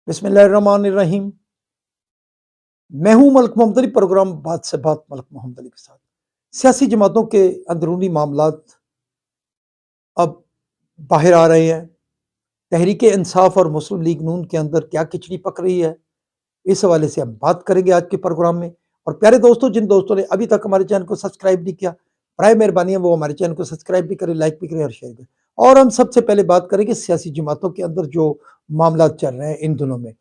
बिस्मिल्लाहिर्रहमानिर्रहीम। मैं हूं मलिक मोहम्मद अली, प्रोग्राम बात से बात मलिक मोहम्मद अली के साथ। सियासी जमातों के अंदरूनी मामलात अब बाहर आ रहे हैं। तहरीक इंसाफ और मुस्लिम लीग नून के अंदर क्या खिचड़ी पक रही है, इस हवाले से हम बात करेंगे आज के प्रोग्राम में। और प्यारे दोस्तों, जिन दोस्तों ने अभी तक हमारे चैनल को सब्सक्राइब नहीं किया, बराए मेहरबानी है वो हमारे चैनल को सब्सक्राइब भी करें, लाइक भी करें और शेयर करें। और हम सबसे पहले बात करेंगे सियासी जमातों के अंदर जो मामला चल रहे हैं इन दिनों में।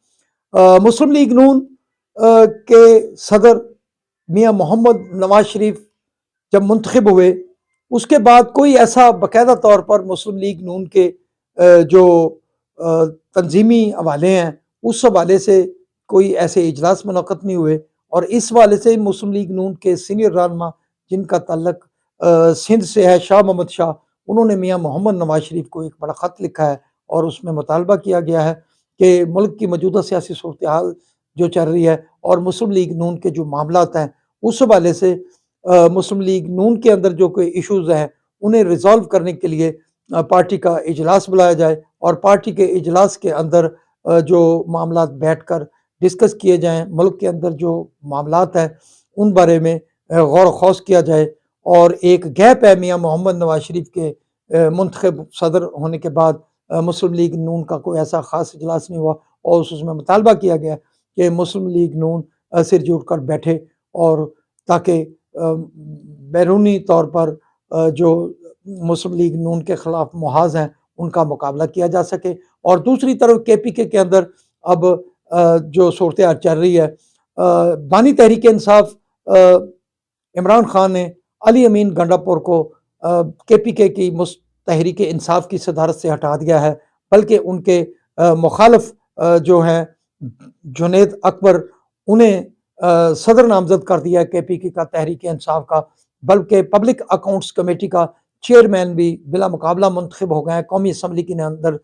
मुस्लिम लीग नून के सदर मियां मोहम्मद नवाज शरीफ जब मुंतखब हुए, उसके बाद कोई ऐसा बाकायदा तौर पर मुस्लिम लीग नून के जो तंजीमी हवाले हैं, उस हवाले से कोई ऐसे इजलास मुनक़्क़द नहीं हुए। और इस हवाले से मुस्लिम लीग नून के सीनियर रहनुमा, जिनका ताल्लुक सिंध से है, शाह मोहम्मद शाह, उन्होंने मियां मोहम्मद नवाज शरीफ को एक बड़ा ख़त लिखा है और उसमें मुतालबा किया गया है कि मुल्क की मौजूदा सियासी सूरत हाल जो चल रही है और मुस्लिम लीग नून के जो मामलात हैं, उस हवाले से मुस्लिम लीग नून के अंदर जो कोई इश्यूज़ हैं, उन्हें रिज़ॉल्व करने के लिए पार्टी का इजलास बुलाया जाए और पार्टी के इजलास के अंदर जो मामलात बैठ कर डिस्कस किए जाएँ। मुल्क के अंदर जो मामलात हैं, उन बारे में गौर ख़ौस किया जाए। और एक गैप है मियां मोहम्मद नवाज शरीफ के मुंतखब सदर होने के बाद, मुस्लिम लीग नून का कोई ऐसा ख़ास इजलास नहीं हुआ और उसमें मुतालबा किया गया कि मुस्लिम लीग नून सिर जोड़ कर बैठे और ताकि बैरूनी तौर पर जो मुस्लिम लीग नून के ख़िलाफ़ मुहाज़ हैं, उनका मुकाबला किया जा सके। और दूसरी तरफ KPK के अंदर अब जो सूरत हाल चल रही है, बानी तहरीक इंसाफ इमरान खान ने अली अमीन गंडापुर को KPK की तहरीक इंसाफ की सदारत से हटा दिया है, बल्कि उनके मुखालिफ जो हैं जुनैद अकबर, उन्हें सदर नामजद कर दिया है KPK का, तहरीक इंसाफ का। बल्कि पब्लिक अकाउंट्स कमेटी का चेयरमैन भी बिला मुकाबला मुंतखब हो गए हैं कौमी असम्बली के अंदर,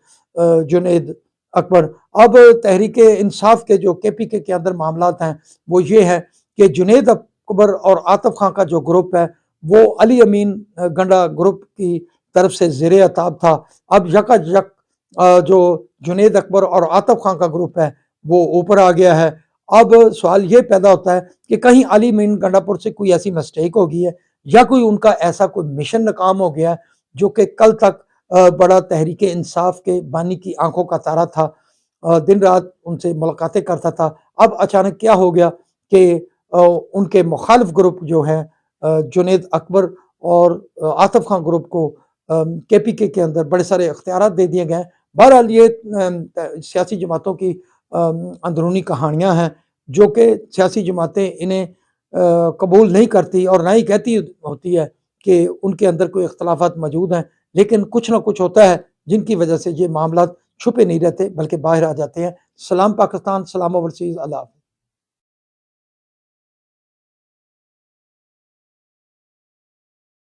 जुनैद अकबर। अब तहरीक इंसाफ के जो KPK के अंदर मामलात हैं, वो ये है कि जुनैद अकबर और आतिफ खां का जो ग्रुप है, वो अली अमीन गंडा ग्रुप की तरफ से ज़ेरे अताब था। अब यकायक जो जुनैद अकबर और आतिफ खां का ग्रुप है, वो ऊपर आ गया है। अब सवाल ये पैदा होता है कि कहीं अली अमीन गंडापुर से कोई ऐसी मिस्टेक हो गई है या कोई उनका ऐसा कोई मिशन नाकाम हो गया, जो कि कल तक बड़ा तहरीक इंसाफ के बानी की आंखों का तारा था, दिन रात उनसे मुलाकातें करता था। अब अचानक क्या हो गया कि उनके मुखालिफ ग्रुप जो है, जुनैद अकबर और आतिफ खां ग्रुप को KPK के अंदर बड़े सारे इख्तियारात दे दिए गए। बहरहाल ये सियासी जमातों की अंदरूनी कहानियाँ हैं, जो कि सियासी जमातें इन्हें कबूल नहीं करती और ना ही कहती होती है कि उनके अंदर कोई इख्तलाफात मौजूद हैं, लेकिन कुछ ना कुछ होता है जिनकी वजह से ये मामलात छुपे नहीं रहते बल्कि बाहर आ जाते हैं। सलाम पाकिस्तान, सलाम ओवरसीज़, अल्लाह हाफ़िज़।